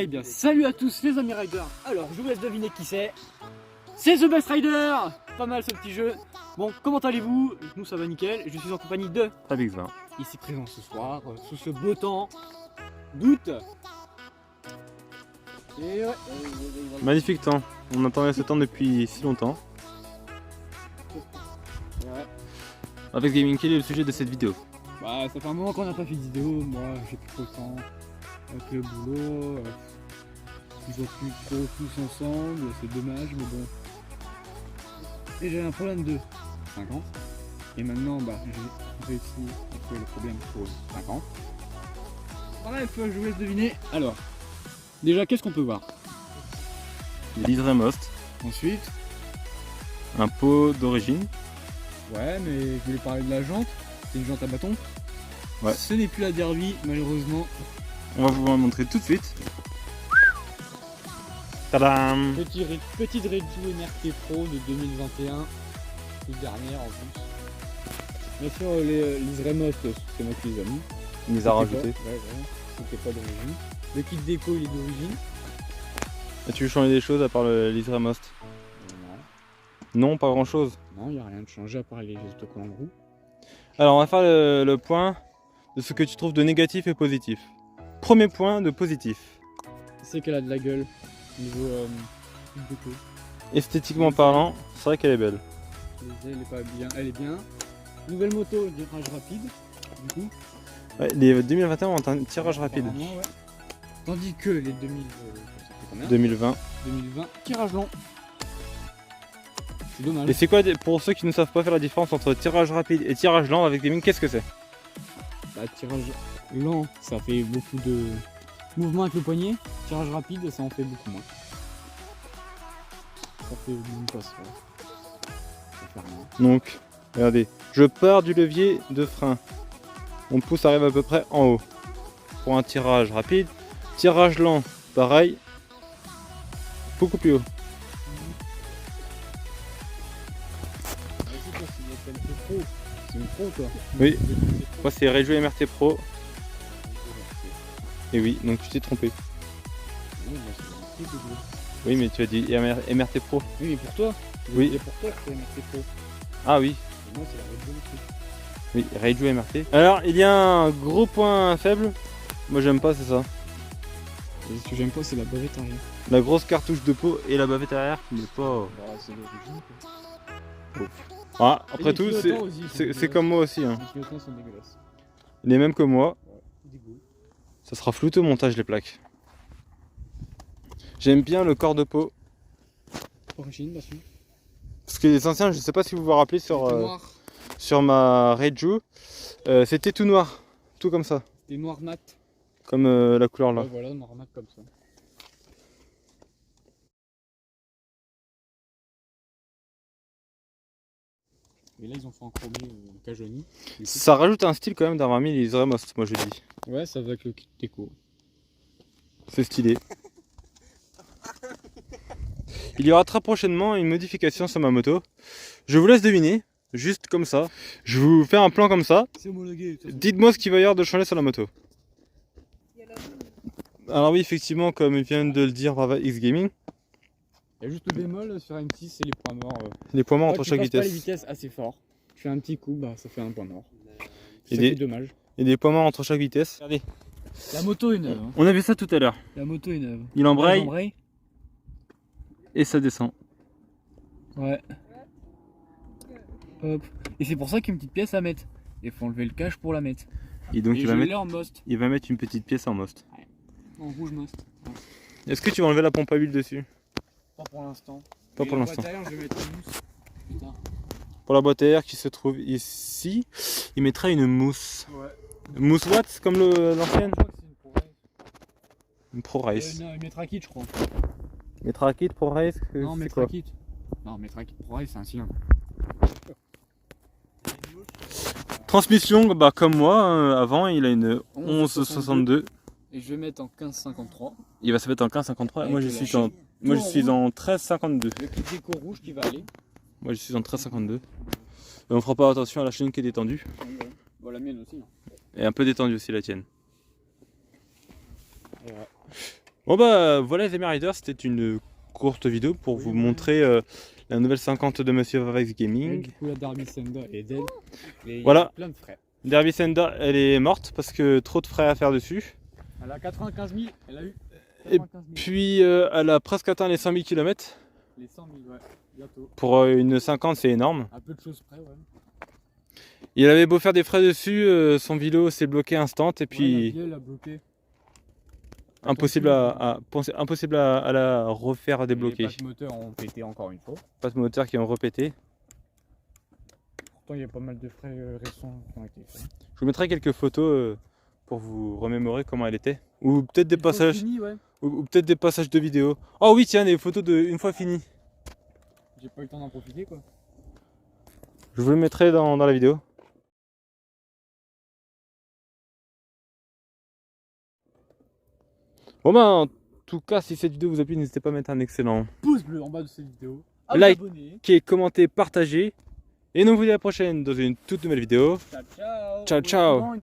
Eh bien, salut à tous les amis riders. Alors, je vous laisse deviner qui c'est. C'est The Best Rider. Pas mal ce petit jeu. Bon, comment allez-vous? Nous, ça va nickel. Je suis en compagnie de Fabix20. ici présent ce soir, sous ce beau temps d'août. Et ouais, Magnifique temps. On attendait ce temps depuis si longtemps. ouais. Apex Gaming, quel est le sujet de cette vidéo? Bah, ça fait un moment qu'on n'a pas fait de vidéo. Moi, j'ai plus trop le temps. Avec le boulot, ils jouent plus trop tous ensemble. C'est dommage, mais bon. Et j'avais un problème de 50. Et maintenant, bah, j'ai réussi à trouver le problème pour 50. Bref, je vous laisse deviner. Alors, déjà, qu'est-ce qu'on peut voir? Liseré Most, Ensuite, un pot d'origine. ouais, mais je voulais parler de la jante. C'est une jante à bâton. Ouais. Ce n'est plus la Derby, malheureusement. On va vous la montrer tout de suite. Tadam! Petite Reju MRT Pro de 2021. Toute dernière en plus. Bien sûr, les Most, c'est moi qui les ai mis. Il les a rajoutés. Ouais, ouais, c'était pas d'origine. Le kit déco, il est d'origine. Et tu veux changer des choses à part le Liseré Most? Non. Non, pas grand chose. Non, il n'y a rien de changé à part les autocollants roux. Alors on va faire le point de ce que tu trouves de négatif et positif. Premier point de positif. C'est qu'elle a de la gueule. Niveau déco. Esthétiquement parlant, c'est vrai qu'elle est belle. Elle est pas bien. Elle est bien. Nouvelle moto, tirage rapide. Du coup. Ouais, les 2021 ont un tirage rapide. Ouais. Tandis que les 2000, ça fait combien 2020. 2020, tirage long. C'est dommage. Et c'est quoi, pour ceux qui ne savent pas faire la différence entre tirage rapide et tirage lent avec des mines, qu'est-ce que c'est? Bah, tirage lent, ça fait beaucoup de mouvements avec le poignet. Tirage rapide, ça en fait beaucoup moins. Ça fait une passe. Ça fait rien. Donc, regardez, je pars du levier de frein. Mon pouce arrive à peu près en haut. Pour un tirage rapide. Tirage lent, pareil. Beaucoup plus haut. C'est une pro, toi. Oui. Moi c'est Reju MRT Pro. Et oui, donc tu t'es trompé. Oui, mais tu as dit MRT Pro. Oui, mais pour toi. Oui. Et pour toi, c'est MRT Pro. Ah oui. Et moi, c'est la Red Bull. Oui, Reju MRT. Alors, il y a un gros point faible. Moi j'aime pas, c'est ça. Et ce que j'aime pas, c'est la bavette arrière. La grosse cartouche de peau et la bavette arrière qui n'est pas... Bah, c'est l'origine, quoi. Ah, après Et tout, les clignotants aussi, c'est comme moi aussi. Hein. Les clignotants sont dégueulasses. Les mêmes que moi. Ouais, dégueu. Ça sera flouté au montage les plaques. J'aime bien le corps de peau. Origine, bien sûr. Parce que les anciens, je sais pas si vous vous rappelez sur, Noir. sur ma Reju, c'était tout noir. Tout comme ça. C'était noir mat. Comme la couleur là. Ouais, voilà, noir mat comme ça. Et là, ils ont fait en chromé Cajoni. Ça rajoute un style quand même d'avoir mis les Most, moi je dis. Ouais, ça va avec le kit déco. C'est stylé. Il y aura très prochainement une modification sur ma moto. Je vous laisse deviner, juste comme ça. Je vous fais un plan comme ça. C'est homologué. Dites-moi ce qu'il va y avoir de changer sur la moto. Alors oui, effectivement, comme vient de le dire Apex Gaming, Il y a juste le bémol sur M6, c'est les points morts. les points morts Quand entre tu chaque passes pas les vitesse. vitesses assez fort. Tu fais un petit coup, bah ça fait un point mort. Et C'est des- dommage. Et des points morts entre chaque vitesse. Regardez, La moto est neuve. Hein. on a vu ça tout à l'heure. La moto est neuve. Il Là, embraye j'embraye. et ça descend. Ouais. Hop. Et c'est pour ça qu'il y a une petite pièce à mettre. Il faut enlever le cache pour la mettre. Et donc Et il je va, l'ai mettre, en most. il va mettre une petite pièce en most. En rouge most. Est-ce que tu vas enlever la pompe à huile dessus? Pas pour l'instant. Pas Et pour la l'instant. boîte à air, je vais mettre une mousse. Putain. Pour la boîte à air qui se trouve ici, il mettra une mousse. Ouais. Mousse Watts comme l'ancienne? Je crois que c'est une pro Une Pro Race. non, il mettra kit, je crois. Mettra kit Pro Race, Non, c'est mettra quoi? kit. Non, mettra kit pro race, c'est un cylindre. Transmission, bah comme moi, avant il a une 1162. Et je vais mettre en 1553. Il va se mettre en 1553 et Avec moi je la suis chaîne. en, moi, je Tout en suis rouge. en 1352. Le kit déco rouge qui va aller. Moi je suis en 1352. Et on fera pas attention à la chaîne qui est détendue. Bon, la mienne aussi. Hein. Et un peu détendue aussi la tienne. Et ouais. Bon bah voilà les amis riders, c'était une courte vidéo pour vous montrer la nouvelle 50 de Monsieur Vavax Et Gaming. du coup la Derby Thunder est dead. Et Voilà. il y a plein de frais. Derby Thunder, elle est morte parce que trop de frais à faire dessus. Elle a 95 000, elle a eu Et 95 000. puis elle a presque atteint les 100 000 km. Les 100 000, ouais, bientôt. Pour une 50 c'est énorme. À peu de choses près, ouais. Il avait beau faire des frais dessus, son vélo s'est bloqué instant et puis Ouais, la bloqué. impossible à la refaire débloquer. Les pattes moteurs ont pété encore une fois. Pas de moteur qui ont repété. Pourtant il y a pas mal de frais récents qui ont été faits. Je vous mettrai quelques photos pour vous remémorer comment elle était. Ou peut-être des passages. Fini, ouais. Ou peut-être des passages de vidéos. Oh oui tiens, des photos de une fois fini. J'ai pas eu le temps d'en profiter quoi. Je vous le mettrai dans la vidéo. Bon bah en tout cas si cette vidéo vous a plu, n'hésitez pas à mettre un excellent Pouce bleu en bas de cette vidéo. like, Abonnez. commenter, partager. Et nous on vous dit à la prochaine dans une toute nouvelle vidéo. Ciao ciao. Ciao ciao.